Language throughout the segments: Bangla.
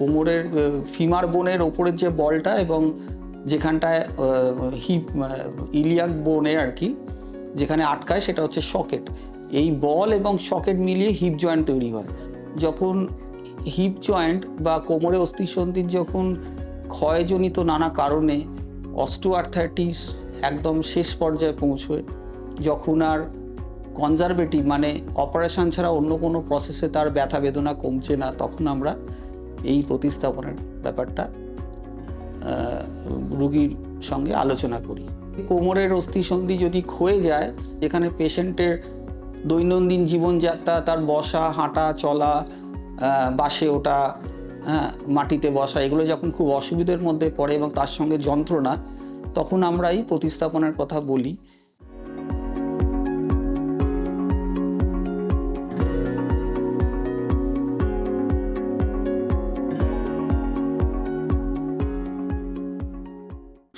কোমরের ফিমার বোনের ওপরের যে বলটা এবং যেখানটায় হিপ ইলিয়াক বোনে আর কি যেখানে আটকায় সেটা হচ্ছে সকেট। এই বল এবং সকেট মিলিয়ে হিপ জয়েন্ট তৈরি হয়। যখন হিপ জয়েন্ট বা কোমরে অস্থিসন্ধির যখন ক্ষয়জনিত নানা কারণে অস্টিওআর্থ্রাইটিস একদম শেষ পর্যায়ে পৌঁছয়, যখন আর কনজারভেটিভ মানে অপারেশন ছাড়া অন্য কোনো প্রসেসে তার ব্যথা বেদনা কমছে না, তখন আমরা এই প্রতিস্থাপনের ব্যাপারটা রোগীর সঙ্গে আলোচনা করি। কোমরের অস্থিসন্ধি যদি ক্ষয়ে যায়, যেখানে পেশেন্টের দৈনন্দিন জীবনযাত্রা, তার বসা, হাঁটা, চলা, বাসে ওঠা, মাটিতে বসা, এগুলো যখন খুব অসুবিধার মধ্যে পড়ে এবং তার সঙ্গে যন্ত্রণা, তখন আমরা এই প্রতিস্থাপনের কথা বলি।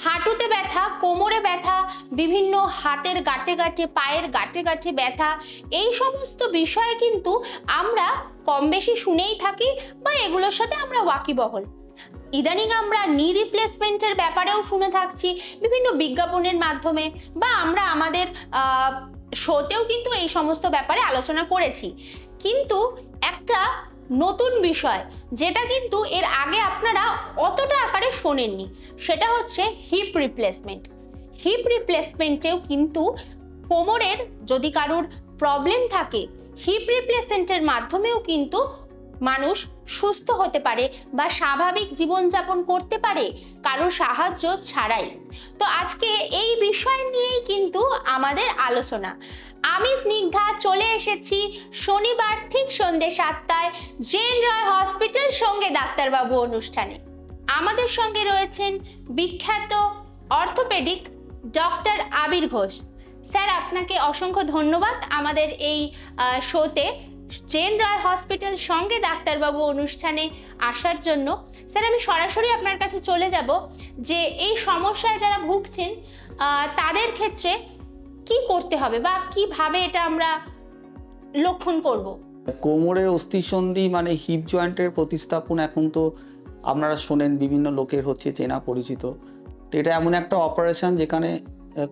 হাঁটুতে ব্যথা, কোমরে ব্যথা, বিভিন্ন হাতের গাঁটে গাঁটে, পায়ের গাঁটে গাঁটে ব্যথা, এই সমস্ত বিষয়ে কিন্তু আমরা কম বেশি শুনেই থাকি বা এগুলোর সাথে আমরা ওয়াকিবহল। ইদানিং আমরা নি রিপ্লেসমেন্টের ব্যাপারেও শুনে থাকছি বিভিন্ন বিজ্ঞাপনের মাধ্যমে, বা আমরা আমাদের শোতেও কিন্তু এই সমস্ত ব্যাপারে আলোচনা করেছি। কিন্তু একটা নতুন বিষয় যেটা কিন্তু এর আগে আপনারা অতটা আকারে শোনেননি, সেটা হচ্ছে হিপ রিপ্লেসমেন্ট। হিপ রিপ্লেসমেন্টেও কিন্তু কোমরের যদি কারোর প্রবলেম থাকে, হিপ রিপ্লেসমেন্টের মাধ্যমেও কিন্তু মানুষ সুস্থ হতে পারে বা স্বাভাবিক জীবনযাপন করতে পারে কারোর সাহায্য ছাড়াই। তো আজকে এই বিষয় নিয়েই কিন্তু আমাদের আলোচনা। আমি স্নিগ্ধা চলে এসেছি শনিবার ঠিক সন্ধ্যে 7টায় জেন রয় হসপিটাল সঙ্গে ডাক্তারবাবু অনুষ্ঠানে। আমাদের সঙ্গে রয়েছেন বিখ্যাত অর্থোপেডিক ডক্টর আবির ঘোষ। স্যার, আপনাকে অসংখ্য ধন্যবাদ আমাদের এই শোতে জেন রয় হসপিটাল সঙ্গে ডাক্তারবাবু অনুষ্ঠানে আসার জন্য। স্যার, আমি সরাসরি আপনার কাছে চলে যাব যে এই সমস্যায় যারা ভুগছেন তাদের ক্ষেত্রে কি করতে হবে বা কিভাবে এটা আমরা লক্ষণ করব। কোমরের অস্থিসন্ধি মানে হিপ জয়েন্টের প্রতিস্থাপন এখন তো আপনারা শোনেন, বিভিন্ন লোকের হচ্ছে চেনা পরিচিত। তো এটা এমন একটা অপারেশন যেখানে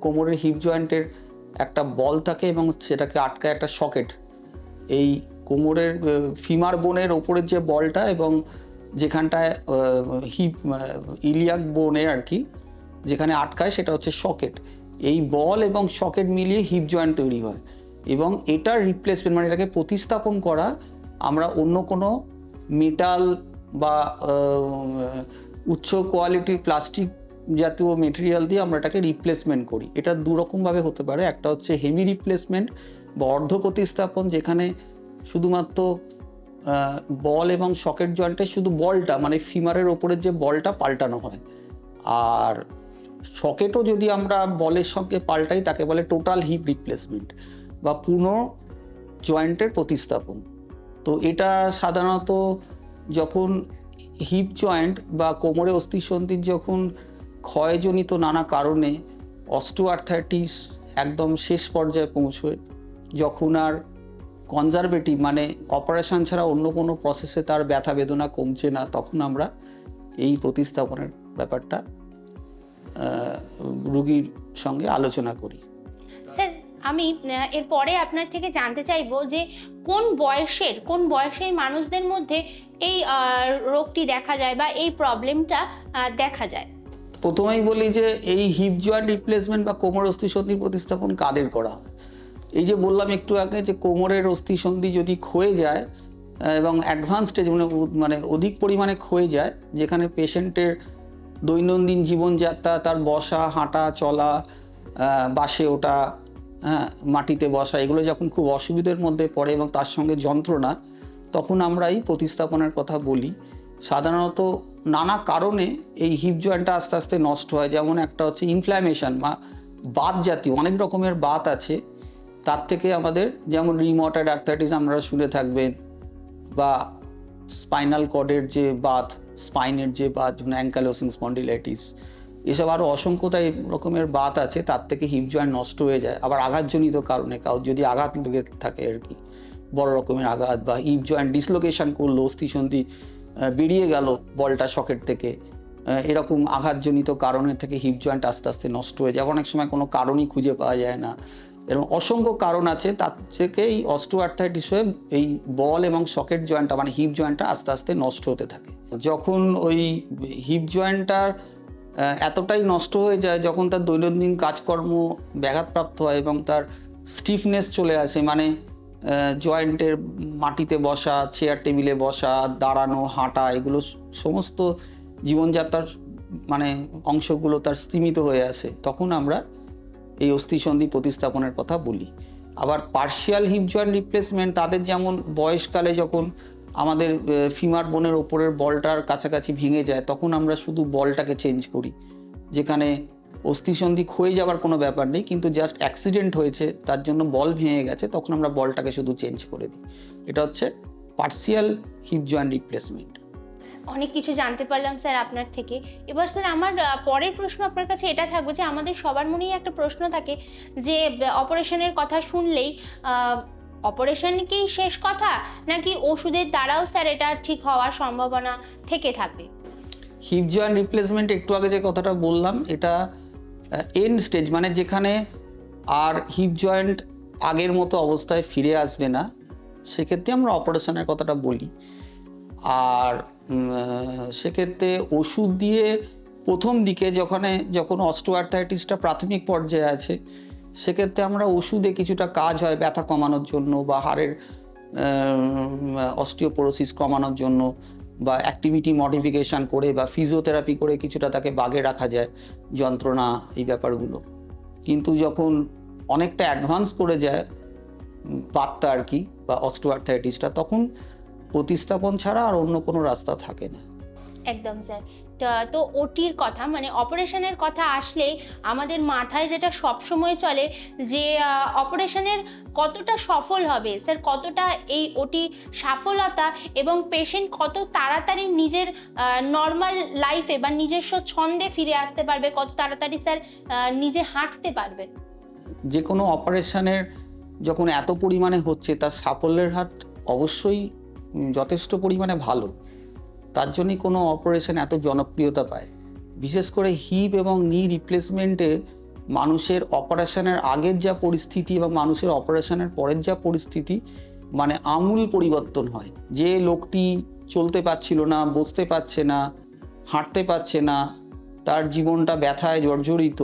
কোমরের হিপ জয়েন্টের একটা বল থাকে এবং সেটাকে আটকায় একটা সকেট। এই কোমরের ফিমার বোনের ওপরের যে বলটা এবং যেখানটায় হিপ ইলিয়াক বোনে আর কি যেখানে আটকায় সেটা হচ্ছে সকেট। এই বল এবং সকেট মিলিয়ে হিপ জয়েন্ট তৈরি হয় এবং এটার রিপ্লেসমেন্ট মানে এটাকে প্রতিস্থাপন করা আমরা অন্য কোনো মেটাল বা উচ্চ কোয়ালিটির প্লাস্টিক জাতীয় মেটেরিয়াল দিয়ে আমরা এটাকে রিপ্লেসমেন্ট করি। এটা দুরকমভাবে হতে পারে। একটা হচ্ছে হেভি রিপ্লেসমেন্ট বা অর্ধ প্রতিস্থাপন, যেখানে শুধুমাত্র বল এবং সকেট জয়েন্টের শুধু বলটা মানে ফিমারের ওপরের যে বলটা পাল্টানো হয়, আর সকেটও যদি আমরা বলের সঙ্গে পাল্টাই তাকে বলে টোটাল হিপ রিপ্লেসমেন্ট বা পূর্ণ জয়েন্টের প্রতিস্থাপন। তো এটা সাধারণত যখন হিপ জয়েন্ট বা কোমরে অস্থিসন্ধির যখন ক্ষয়জনিত নানা কারণে অস্টিওআর্থ্রাইটিস একদম শেষ পর্যায়ে পৌঁছয়, যখন আর কনজারভেটিভ মানে অপারেশন ছাড়া অন্য কোনো প্রসেসে তার ব্যথা বেদনা কমছে না, তখন আমরা এই প্রতিস্থাপনের ব্যাপারটা রোগীর সঙ্গে আলোচনা করি। স্যার, আমি এরপরে আপনার থেকে জানতে চাইবো যে কোন বয়সের মানুষদের মধ্যে এই রোগটি দেখা যায় বা এই প্রবলেমটা দেখা যায়। প্রথমেই বলি যে এই হিপ জয়েন্ট রিপ্লেসমেন্ট বা কোমর অস্থিসন্ধির প্রতিস্থাপন কাদের করা হয়। এই যে বললাম একটু আগে যে কোমরের অস্থিসন্ধি যদি ক্ষয়ে যায় এবং অ্যাডভান্স স্টেজ মানে অধিক পরিমাণে ক্ষয়ে যায়, যেখানে পেশেন্টের দৈনন্দিন জীবনযাত্রা, তার বসা, হাঁটা, চলা, বাসে ওঠা, মাটিতে বসা, এগুলো যখন খুব অসুবিধার মধ্যে পড়ে এবং তার সঙ্গে যন্ত্রণা, তখন আমরা এই প্রতিস্থাপনের কথা বলি। সাধারণত নানা কারণে এই হিপ জয়েন্টটা আস্তে আস্তে নষ্ট হয়। যেমন একটা হচ্ছে ইনফ্ল্যামেশন বা বাত জাতীয় অনেক রকমের বাত আছে, তার থেকে আমাদের যেমন রিউমাটয়েড আর্থ্রাইটিস আপনারা শুনে থাকবেন, বা স্পাইনাল কর্ডের যে বাত, স্পাইনের যে বাত, যেমন অ্যাঙ্কালোসিং স্পন্ডিলাইটিস, এসব আরও অসংখ্যতাই রকমের বাত আছে, তার থেকে হিপ জয়েন্ট নষ্ট হয়ে যায়। আবার আঘাতজনিত কারণে কারোর যদি আঘাত লেগে থাকে আর কি, বড় রকমের আঘাত বা হিপ জয়েন্ট ডিসলোকেশন করলো, অস্থিসন্ধি বেরিয়ে গেল বলটা সকেট থেকে, এরকম আঘাতজনিত কারণের থেকে হিপ জয়েন্ট আস্তে আস্তে নষ্ট হয়ে যায়। অনেক সময় কোনো কারণই খুঁজে পাওয়া যায় না, এরকম অসংখ্য কারণ আছে। তার থেকে এই অস্টিওআর্থ্রাইটিস হয়ে এই বল এবং সকেট জয়েন্টটা মানে হিপ জয়েন্টটা আস্তে আস্তে নষ্ট হতে থাকে। যখন ওই হিপ জয়েন্টটার এতটাই নষ্ট হয়ে যায়, যখন তার দৈনন্দিন কাজকর্ম ব্যাঘাতপ্রাপ্ত হয় এবং তার স্টিফনেস চলে আসে, মানে জয়েন্টের মাটিতে বসা, চেয়ার টেবিলে বসা, দাঁড়ানো, হাঁটা, এগুলো সমস্ত জীবনযাত্রার মানে অংশগুলো তার স্তিমিত হয়ে আসে, তখন আমরা এই অস্থিসন্ধি প্রতিস্থাপনের কথা বলি। আবার পার্শিয়াল হিপ জয়েন্ট রিপ্লেসমেন্ট, তাদের যেমন বয়সকালে যখন আমাদের ফিমার বোনের ওপরের বলটার কাছাকাছি ভেঙে যায়, তখন আমরা শুধু বলটাকে চেঞ্জ করি, যেখানে অস্থিসন্ধি ক্ষয়ে যাওয়ার কোনো ব্যাপার নেই, কিন্তু জাস্ট অ্যাক্সিডেন্ট হয়েছে, তার জন্য বল ভেঙে গেছে, তখন আমরা বলটাকে শুধু চেঞ্জ করে দিই। এটা হচ্ছে পার্শিয়াল হিপ জয়েন্ট রিপ্লেসমেন্ট। অনেক কিছু জানতে পারলাম স্যার আপনার থেকে। এবার স্যার আমার পরের প্রশ্ন আপনার কাছে এটা থাকবে যে আমাদের সবার মনেই একটা প্রশ্ন থাকে যে অপারেশনের কথা শুনলেই অপারেশন কি শেষ কথা, নাকি ওষুধের দ্বারাও স্যার এটা ঠিক হওয়ার সম্ভাবনা থেকে থাকে? হিপ জয়েন্ট রিপ্লেসমেন্ট, একটু আগে যে কথাটা বললাম, এটা এন্ড স্টেজ, মানে যেখানে আর হিপ জয়েন্ট আগের মতো অবস্থায় ফিরে আসবে না, সেক্ষেত্রে আমরা অপারেশনের কথাটা বলি। আর সেক্ষেত্রে ওষুধ দিয়ে প্রথম দিকে যখন অস্টিওআর্থ্রাইটিসটা প্রাথমিক পর্যায়ে আছে, সেক্ষেত্রে আমরা ওষুধে কিছুটা কাজ হয় ব্যথা কমানোর জন্য বা হাড়ের অস্টিওপোরোসিস কমানোর জন্য, বা অ্যাক্টিভিটি মডিফিকেশান করে বা ফিজিওথেরাপি করে কিছুটা তাকে বাগে রাখা যায় যন্ত্রণা, এই ব্যাপারগুলো। কিন্তু যখন অনেকটা অ্যাডভান্স করে যায় বাতটা আর কি, বা অস্টিওআর্থ্রাইটিসটা, তখন প্রতিস্থাপন ছাড়া আর অন্য কোনো রাস্তা থাকে না। একদম স্যার। তো ওটির কথা মানে অপারেশনের কথা আসলেই আমাদের মাথায় যেটা সবসময় চলে যে অপারেশনের কতটা সফল হবে স্যার, কতটা এই ওটি সফলতা এবং পেশেন্ট কত তাড়াতাড়ি নিজের নর্মাল লাইফে বা নিজস্ব ছন্দে ফিরে আসতে পারবে, কত তাড়াতাড়ি স্যার নিজে হাঁটতে পারবে? যে কোনো অপারেশনের যখন এত পরিমাণে হচ্ছে, তার সাফল্যের হার অবশ্যই যথেষ্ট পরিমাণে ভালো। তার জন্যই কোনো অপারেশন এত জনপ্রিয়তা পায়। বিশেষ করে হিপ এবং নি রিপ্লেসমেন্টে মানুষের অপারেশনের আগের যা পরিস্থিতি এবং মানুষের অপারেশনের পরের যা পরিস্থিতি, মানে আমূল পরিবর্তন হয়। যে লোকটি চলতে পারছিল না, বসতে পারছে না, হাঁটতে পারছে না, তার জীবনটা ব্যথায় জর্জরিত,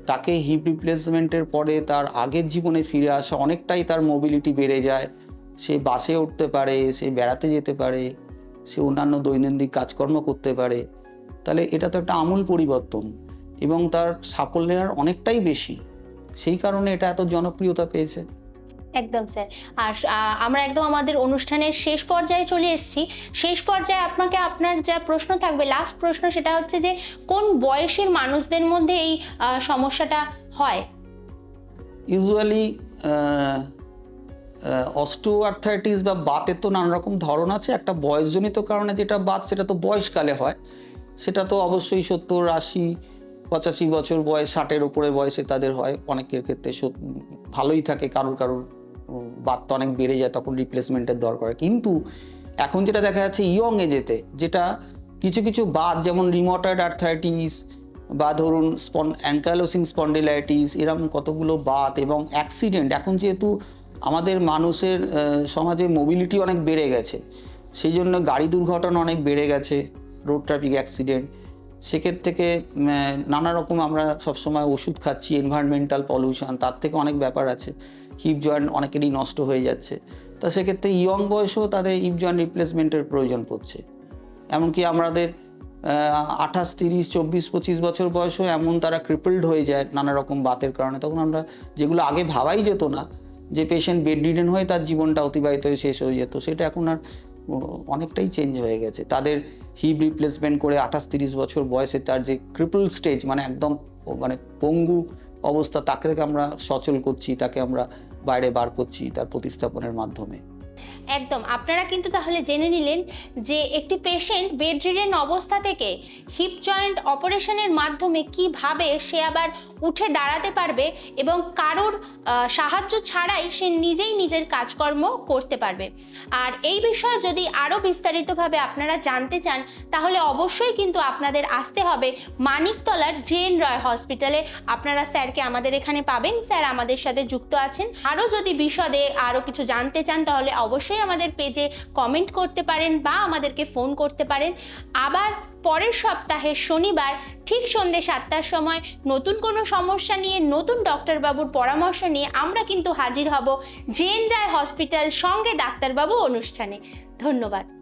তাকে হিপ রিপ্লেসমেন্টের পরে তার আগের জীবনে ফিরে আসা অনেকটাই, তার মোবিলিটি বেড়ে যায়। সে বাসে উঠতে পারে, সে বেড়াতে যেতে পারে, সে অন্যান্য দৈনন্দিন কাজকর্ম করতে পারে। তাহলে এটা তো একটা আমূল পরিবর্তন এবং তার সাফল্যের হার অনেকটাই বেশি। সেই কারণে এটা এত জনপ্রিয়তা পেয়েছে। একদম স্যার। আর আমরা একদম আমাদের অনুষ্ঠানের শেষ পর্যায়ে চলে এসেছি। শেষ পর্যায়ে আপনাকে আপনার যা প্রশ্ন থাকবে, লাস্ট প্রশ্ন, সেটা হচ্ছে যে কোন বয়সের মানুষদের মধ্যে এই সমস্যাটা হয়? ইউজুয়ালি অস্টিওআর্থ্রাইটিস বা বাতের তো নানা রকম ধরন আছে। একটা বয়সজনিত কারণে যেটা বাত, সেটা তো বয়সকালে হয়। সেটা তো অবশ্যই 70, 80, 85 বছর বয়স, 60-এর উপরে বয়সে তাদের হয়। অনেকের ক্ষেত্রে ভালোই থাকে, কারোর বাত তো অনেক বেড়ে যায়, তখন রিপ্লেসমেন্টের দরকার। কিন্তু এখন যেটা দেখা যাচ্ছে ইয়ং এজেতে, যেটা কিছু কিছু বাত, যেমন রিমটয়েড আর্থ্রাইটিস বা ধরুন অ্যাঙ্কাইলোসিং স্পন্ডিলাইটিস, এরকম কতগুলো বাত এবং অ্যাক্সিডেন্ট। এখন যেহেতু আমাদের মানুষের সমাজে মোবিলিটি অনেক বেড়ে গেছে, সেই জন্য গাড়ি দুর্ঘটনা অনেক বেড়ে গেছে, রোড ট্রাফিক অ্যাক্সিডেন্ট। সেক্ষেত্রে থেকে নানা রকম আমরা সবসময় ওষুধ খাচ্ছি, এনভায়রনমেন্টাল পলিউশন, তার থেকে অনেক ব্যাপার আছে। হিপ জয়েন্ট অনেকেরই নষ্ট হয়ে যাচ্ছে। তা সেক্ষেত্রে ইয়ং বয়সেও তাদের হিপ জয়েন্ট রিপ্লেসমেন্টের প্রয়োজন পড়ছে। এমনকি আমাদের 28, 30, 24, 25 বছর বয়সেও এমন তারা ক্রিপলড হয়ে যায় নানা রকম বাতের কারণে। তখন আমরা, যেগুলো আগে ভাবাই যেত না, যে পেশেন্ট বেড রিডেন হয়ে তার জীবনটা অতিবাহিত হয়ে শেষ হয়ে যেত, সেটা এখন আর অনেকটাই চেঞ্জ হয়ে গেছে। তাদের হিপ রিপ্লেসমেন্ট করে 28-30 বছর বয়সে তার যে ক্রিপল স্টেজ, মানে একদম মানে পঙ্গু অবস্থা, তাকে আমরা সচল করছি, তাকে আমরা বাইরে বার করছি তার প্রতিস্থাপনের মাধ্যমে। একদম, আপনারা কিন্তু তাহলে জেনে নিলেন যে একটি পেশেন্ট বেড রিডেন অবস্থা থেকে হিপ জয়েন্ট অপারেশনের মাধ্যমে কিভাবে সে আবার উঠে দাঁড়াতে পারবে এবং কারোর সাহায্য ছাড়াই সে নিজেই নিজের কাজকর্ম করতে পারবে। আর এই বিষয়ে যদি আরও বিস্তারিতভাবে আপনারা জানতে চান তাহলে অবশ্যই কিন্তু আপনাদের আসতে হবে মানিকতলার জে.এন. রয় হসপিটালে। আপনারা স্যারকে আমাদের এখানে পাবেন, স্যার আমাদের সাথে যুক্ত আছেন। আরও যদি বিশদে আরও কিছু জানতে চান তাহলে অবশ্যই আমাদের পেজে কমেন্ট করতে পারেন বা আমাদেরকে ফোন করতে পারেন। আবার পরের সপ্তাহে শনিবার ঠিক সন্ধ্যে 7টার সময় নতুন কোনো সমস্যা নিয়ে, নতুন ডক্টরবাবুর পরামর্শ নিয়ে আমরা কিন্তু হাজির হব জে.এন. রায় হসপিটাল সঙ্গে ডাক্তারবাবু অনুষ্ঠানে। ধন্যবাদ।